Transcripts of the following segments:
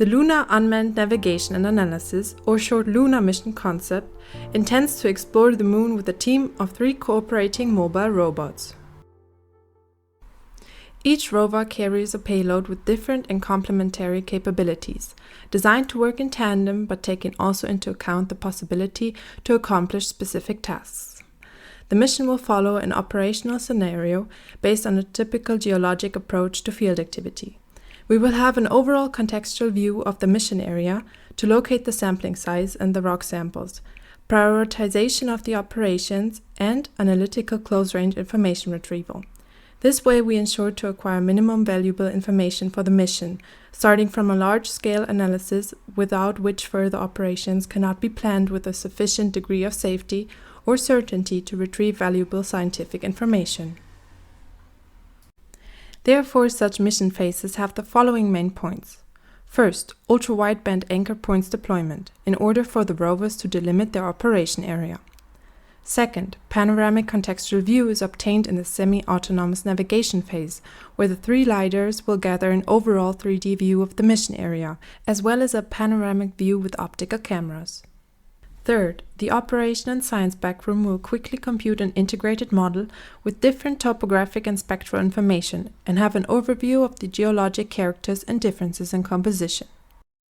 The Lunar Unmanned Navigation and Analysis, or short Lunar mission concept, intends to explore the Moon with a team of 3 cooperating mobile robots. Each rover carries a payload with different and complementary capabilities, designed to work in tandem but taking also into account the possibility to accomplish specific tasks. The mission will follow an operational scenario based on a typical geologic approach to field activity. We will have an overall contextual view of the mission area to locate the sampling size and the rock samples, prioritization of the operations, and analytical close-range information retrieval. This way we ensure to acquire minimum valuable information for the mission, starting from a large-scale analysis without which further operations cannot be planned with a sufficient degree of safety or certainty to retrieve valuable scientific information. Therefore, such mission phases have the following main points. First, ultra-wideband anchor points deployment, in order for the rovers to delimit their operation area. Second, panoramic contextual view is obtained in the semi-autonomous navigation phase, where the 3 Lidars will gather an overall 3D view of the mission area, as well as a panoramic view with optical cameras. Third, the operation and science backroom will quickly compute an integrated model with different topographic and spectral information and have an overview of the geologic characters and differences in composition.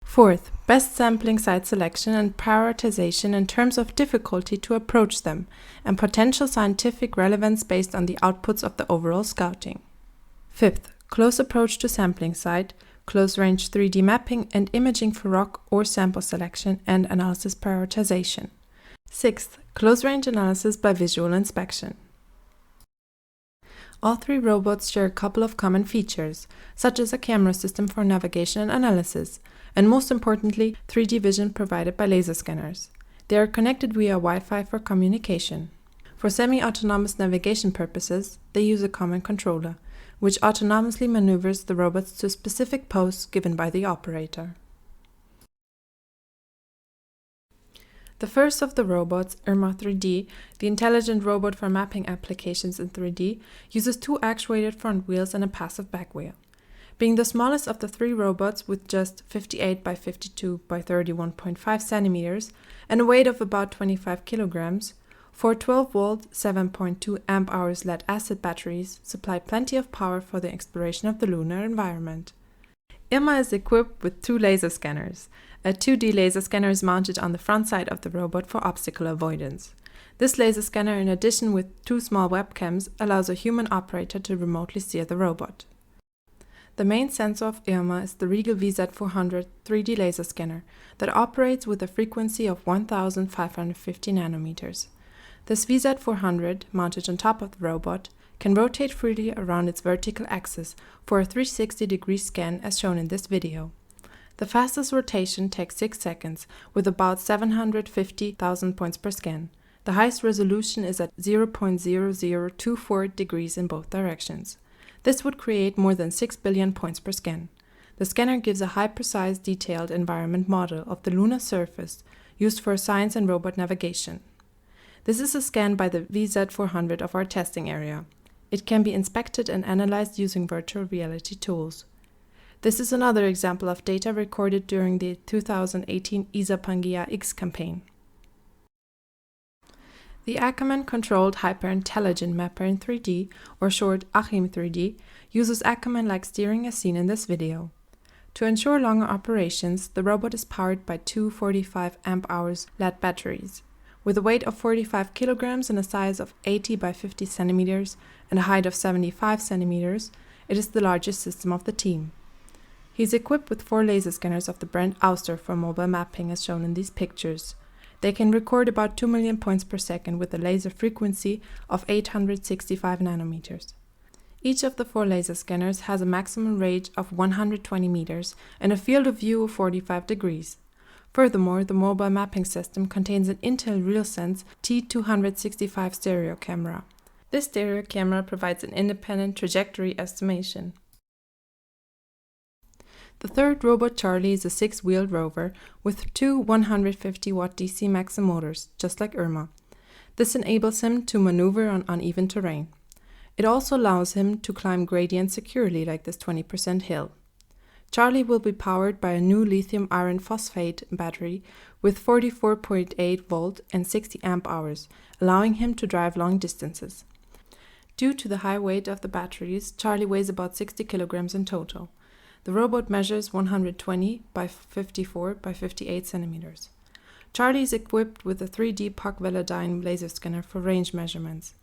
Fourth, best sampling site selection and prioritization in terms of difficulty to approach them and potential scientific relevance based on the outputs of the overall scouting. Fifth, close approach to sampling site, close-range 3D mapping and imaging for rock or sample selection and analysis prioritization. Sixth, close-range analysis by visual inspection. All 3 robots share a couple of common features, such as a camera system for navigation and analysis, and most importantly, 3D vision provided by laser scanners. They are connected via Wi-Fi for communication. For semi-autonomous navigation purposes, they use a common controller, which autonomously maneuvers the robots to specific posts given by the operator. The first of the robots, Irma 3D, the intelligent robot for mapping applications in 3D, uses 2 actuated front wheels and a passive back wheel. Being the smallest of the 3 robots with just 58 by 52 by 31.5 centimeters and a weight of about 25 kilograms, 4 12-volt 7.2 amp-hours lead-acid batteries supply plenty of power for the exploration of the lunar environment. Irma is equipped with 2 laser scanners. A 2D laser scanner is mounted on the front side of the robot for obstacle avoidance. This laser scanner, in addition with 2 small webcams, allows a human operator to remotely steer the robot. The main sensor of Irma is the Regal VZ400 3D laser scanner that operates with a frequency of 1550 nanometers. This VZ400, mounted on top of the robot, can rotate freely around its vertical axis for a 360-degree scan as shown in this video. The fastest rotation takes 6 seconds with about 750,000 points per scan. The highest resolution is at 0.0024 degrees in both directions. This would create more than 6 billion points per scan. The scanner gives a high precise detailed environment model of the lunar surface used for science and robot navigation. This is a scan by the VZ400 of our testing area. It can be inspected and analyzed using virtual reality tools. This is another example of data recorded during the 2018 ESA Pangea X campaign. The Ackerman controlled hyper-intelligent mapper in 3D, or short Achim 3D, uses Ackerman-like steering as seen in this video. To ensure longer operations, the robot is powered by 2 45 amp-hours lead batteries. With a weight of 45 kilograms and a size of 80 by 50 centimeters and a height of 75 centimeters, it is the largest system of the team. He is equipped with 4 laser scanners of the brand Auster for mobile mapping as shown in these pictures. They can record about 2 million points per second with a laser frequency of 865 nanometers. Each of the 4 laser scanners has a maximum range of 120 meters and a field of view of 45 degrees. Furthermore, the mobile mapping system contains an Intel RealSense T265 stereo camera. This stereo camera provides an independent trajectory estimation. The third robot, Charlie, is a 6-wheeled rover with 2 150-watt DC Maxim motors, just like Irma. This enables him to maneuver on uneven terrain. It also allows him to climb gradients securely, like this 20% hill. Charlie will be powered by a new lithium iron phosphate battery with 44.8 volt and 60 amp hours, allowing him to drive long distances. Due to the high weight of the batteries, Charlie weighs about 60 kilograms in total. The robot measures 120 by 54 by 58 centimeters. Charlie is equipped with a 3D Puck Velodyne laser scanner for range measurements.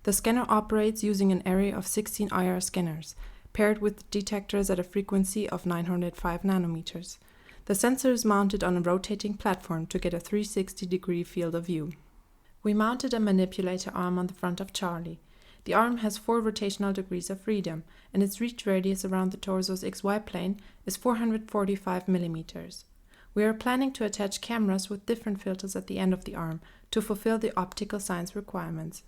The scanner operates using an array of 16 IR scanners, paired with detectors at a frequency of 905 nanometers. The sensor is mounted on a rotating platform to get a 360-degree field of view. We mounted a manipulator arm on the front of Charlie. The arm has 4 rotational degrees of freedom, and its reach radius around the torso's XY plane is 445 millimeters. We are planning to attach cameras with different filters at the end of the arm to fulfill the optical science requirements.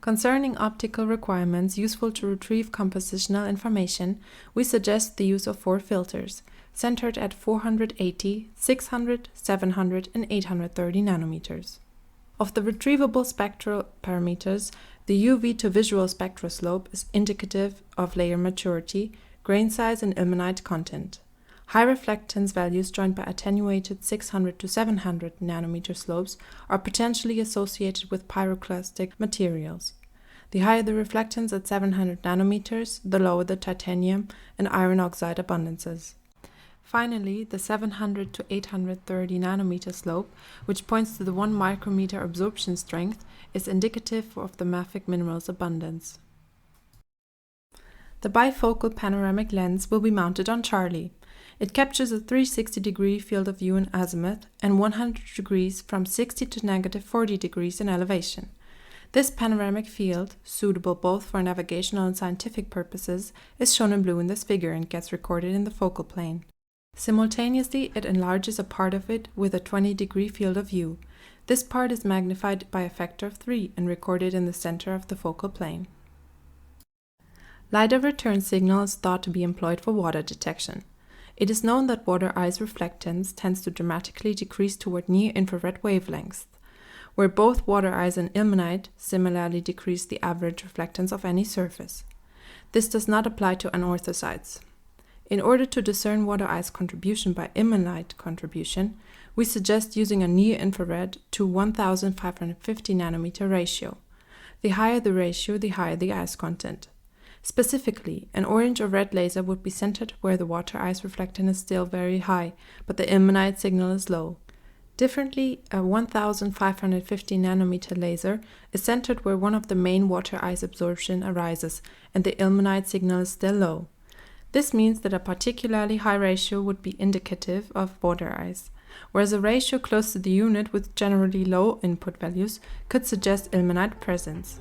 Concerning optical requirements useful to retrieve compositional information, we suggest the use of 4 filters, centered at 480, 600, 700, and 830 nanometers. Of the retrievable spectral parameters, the UV to visual spectral slope is indicative of layer maturity, grain size, and ilmenite content. High reflectance values joined by attenuated 600 to 700 nanometer slopes are potentially associated with pyroclastic materials. The higher the reflectance at 700 nanometers, the lower the titanium and iron oxide abundances. Finally, the 700 to 830 nanometer slope, which points to the 1 micrometer absorption strength, is indicative of the mafic minerals abundance. The bifocal panoramic lens will be mounted on Charlie. It captures a 360-degree field of view in azimuth and 100 degrees from 60 to -40 degrees in elevation. This panoramic field, suitable both for navigational and scientific purposes, is shown in blue in this figure and gets recorded in the focal plane. Simultaneously, it enlarges a part of it with a 20-degree field of view. This part is magnified by a factor of 3 and recorded in the center of the focal plane. Lidar return signal is thought to be employed for water detection. It is known that water ice reflectance tends to dramatically decrease toward near-infrared wavelengths, where both water ice and ilmenite similarly decrease the average reflectance of any surface. This does not apply to anorthosites. In order to discern water ice contribution by ilmenite contribution, we suggest using a near-infrared to 1550 nanometer ratio. The higher the ratio, the higher the ice content. Specifically, an orange or red laser would be centered where the water ice reflectance is still very high, but the ilmenite signal is low. Differently, a 1550 nanometer laser is centered where one of the main water ice absorption arises and the ilmenite signal is still low. This means that a particularly high ratio would be indicative of water ice, whereas a ratio close to the unit with generally low input values could suggest ilmenite presence.